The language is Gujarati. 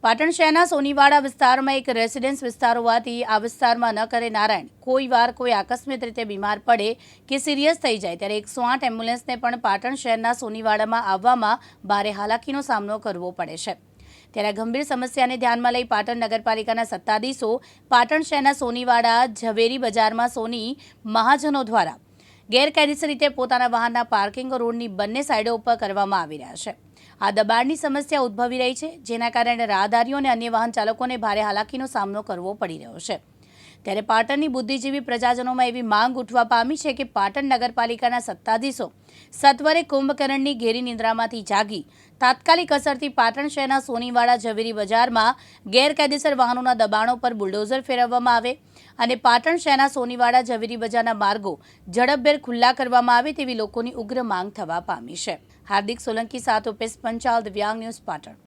પાટણ શહેરના સોનીવાડા વિસ્તારમાં એક રેસિડેન્સ વિસ્તાર હોવાથી આ વિસ્તારમાં ન કરે નારાયણ કોઈ વાર કોઈ આકસ્મિક રીતે બીમાર પડે કે સિરિયસ થઈ જાય ત્યારે 108 એમ્બ્યુલન્સને પણ પાટણ શહેરના સોનીવાડામાં આવવામાં ભારે હાલાકીનો સામનો કરવો પડે છે। ત્યારે ગંભીર સમસ્યાને ધ્યાનમાં લઈ પાટણ નગરપાલિકાના સત્તાધીશો પાટણ શહેરના સોનીવાડા ઝવેરી બજારમાં સોની મહાજનો દ્વારા ગેરકાયદેસર રીતે પોતાના વાહનના પાર્કિંગ રોડની બંને સાઈડો ઉપર કરવામાં આવી રહ્યા છે। આ દબાણની સમસ્યા ઉદ્ભવી રહી છે, જેના કારણે રાહદારીઓ અને અન્ય વાહન ચાલકોને ભારે હાલાકીનો સામનો કરવો પડી રહ્યો છે। ત્યારે પાટણની બુદ્ધિજીવી પ્રજાજનોમાં એવી માંગ ઉઠવા પામી છે કે પાટણ નગરપાલિકાના સત્તાધીશો સત્વરે કુંભકર્ણની ઘેરી નિંદ્રામાંથી જાગી તાત્કાલિક અસરથી પાટણ શહેરના સોનીવાડા ઝવેરી બજારમાં ગેરકાયદેસર વાહનોના દબાણો પર બુલડોઝર ફેરવવામાં આવે અને પાટણ શહેરના સોનીવાડા ઝવેરી બજારના માર્ગો ઝડપભેર ખુલ્લા કરવામાં આવે તેવી લોકોની ઉગ્ર માંગ થવા પામી છે। હાર્દિક સોલંકી સાથે ઉપેશ પંચાલ, દિવ્યાંગ ન્યૂઝ, પાટણ।